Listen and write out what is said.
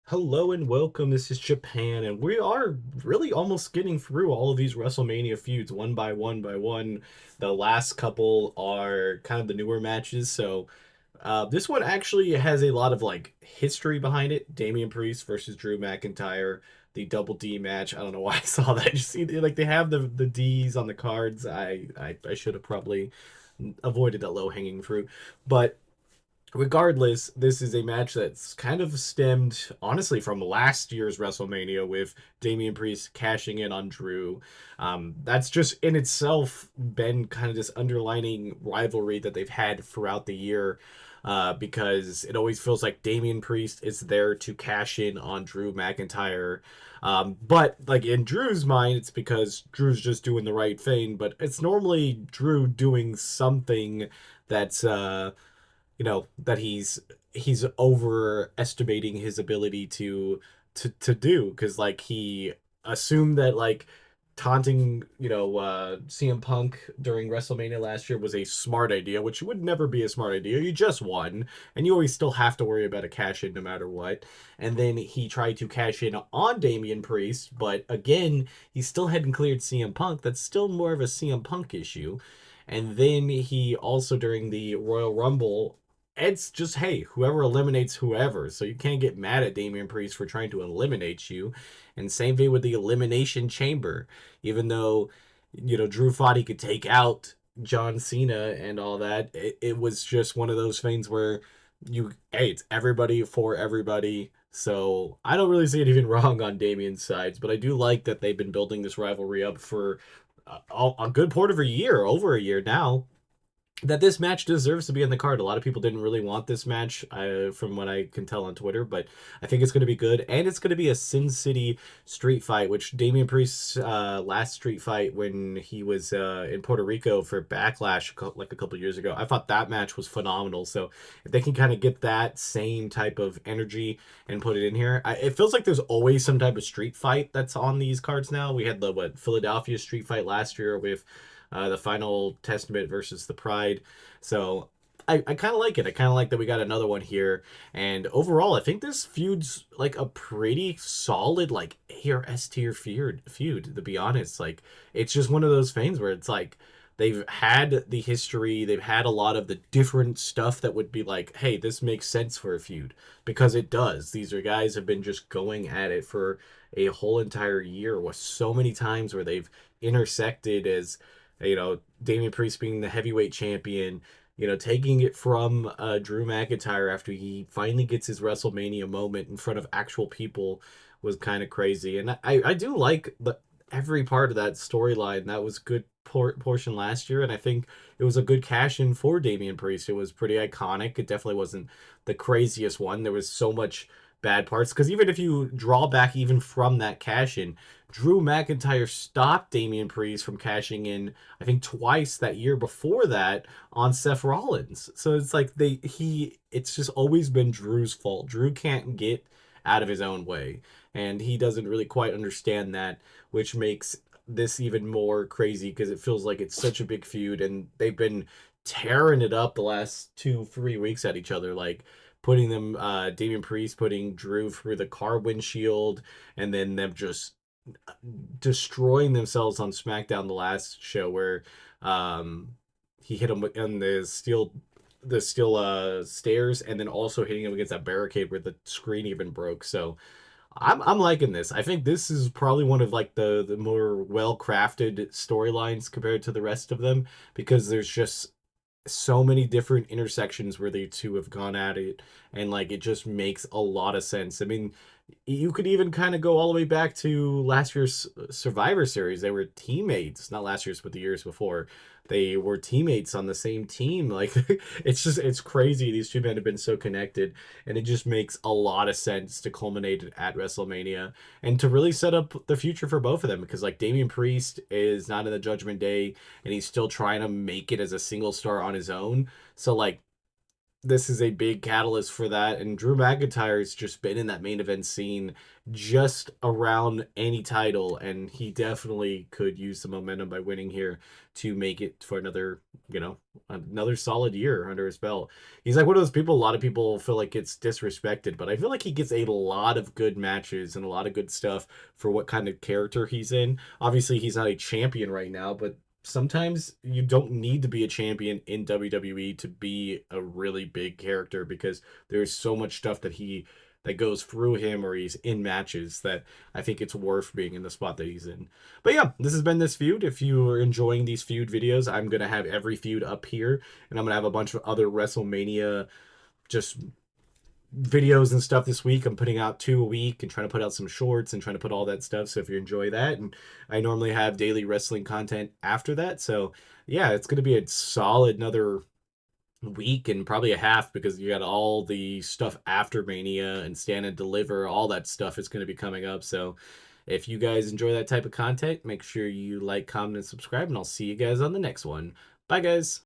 Hello and welcome. This is Japan, and we are really almost getting through all of these WrestleMania feuds one by one by one. The last couple are kind of the newer matches, so this one actually has a lot of like history behind it. Damian Priest versus Drew McIntyre, the Double D match. I don't know why I saw that. You see, like they have the D's on the cards. I should have probably avoided that low hanging fruit, but regardless, this is a match that's kind of stemmed, honestly, from last year's WrestleMania with Damian Priest cashing in on Drew. That's just in itself been kind of this underlining rivalry that they've had throughout the year. Because it always feels like Damian Priest is there to cash in on Drew McIntyre. But like in Drew's mind, it's because Drew's just doing the right thing. But it's normally Drew doing something that's that he's overestimating his ability to do, because like he assumed that like taunting CM Punk during WrestleMania last year was a smart idea, which would never be a smart idea. You just won, and you always still have to worry about a cash in no matter what. And then he tried to cash in on Damian Priest, but again, he still hadn't cleared CM Punk. That's still more of a CM Punk issue. And then he also, during the Royal Rumble, it's just, hey, whoever eliminates whoever. So you can't get mad at Damian Priest for trying to eliminate you. And same thing with the Elimination Chamber. Even though, Drew thought he could take out John Cena and all that, it was just one of those things where hey, it's everybody for everybody. So I don't really see anything wrong on Damian's sides, but I do like that they've been building this rivalry up for a good part of a year, over a year now, that this match deserves to be in the card. A lot of people didn't really want this match, from what I can tell on Twitter, but I think it's going to be good, and it's going to be a Sin City street fight, which Damian Priest's last street fight when he was in Puerto Rico for Backlash like a couple years ago. I thought that match was phenomenal. So if they can kind of get that same type of energy and put it in here, it feels like there's always some type of street fight that's on these cards now. We had the Philadelphia street fight last year with the Final Testament versus the Pride. So I kind of like it. I kind of like that we got another one here. And overall, I think this feud's like a pretty solid, like A or S tier feud, to be honest. Like, it's just one of those things where it's like they've had the history, they've had a lot of the different stuff that would be like, hey, this makes sense for a feud, because it does. These are guys have been just going at it for a whole entire year, with so many times where they've intersected as Damian Priest being the heavyweight champion, taking it from Drew McIntyre after he finally gets his WrestleMania moment in front of actual people, was kind of crazy. And I do like every part of that storyline. That was good portion last year, and I think it was a good cash in for Damian Priest. It was pretty iconic. It definitely wasn't the craziest one. There was so much bad parts, because even if you draw back even from that cash in, Drew McIntyre stopped Damian Priest from cashing in, I think, twice that year before that on Seth Rollins. So it's like it's just always been Drew's fault. Drew can't get out of his own way, and he doesn't really quite understand that, which makes this even more crazy, because it feels like it's such a big feud, and they've been tearing it up the last 2-3 weeks at each other, like putting them, Damian Priest putting Drew through the car windshield, and then them just destroying themselves on SmackDown the last show, where um he hit him on the steel stairs, and then also hitting him against that barricade where the screen even broke. So I'm liking this. I think this is probably one of like the more well crafted storylines compared to the rest of them, because there's just so many different intersections where they two have gone at it, and like it just makes a lot of sense. I mean, you could even kind of go all the way back to last year's Survivor Series. They were teammates, not last year's, but the years before. They were teammates on the same team. Like, it's crazy. These two men have been so connected, and it just makes a lot of sense to culminate it at WrestleMania and to really set up the future for both of them. Because like Damian Priest is not in the Judgment Day, and he's still trying to make it as a single star on his own. So like this is a big catalyst for that. And Drew McIntyre's just been in that main event scene just around any title, and he definitely could use some momentum by winning here to make it for another, another solid year under his belt. He's like one of those people, a lot of people feel like it's disrespected, but I feel like he gets a lot of good matches and a lot of good stuff for what kind of character he's in. Obviously, he's not a champion right now, but sometimes you don't need to be a champion in WWE to be a really big character, because there's so much stuff that goes through him or he's in matches that I think it's worth being in the spot that he's in. But yeah, this has been this feud. If you are enjoying these feud videos, I'm going to have every feud up here, and I'm going to have a bunch of other WrestleMania just videos and stuff this week. I'm putting out 2 a week and trying to put out some shorts and trying to put all that stuff. So if you enjoy that, and I normally have daily wrestling content after that. So yeah, it's going to be a solid another week and probably a half, because you got all the stuff after Mania and Stand and Deliver. All that stuff is going to be coming up. So if you guys enjoy that type of content, make sure you like, comment, and subscribe, and I'll see you guys on the next one. Bye, guys.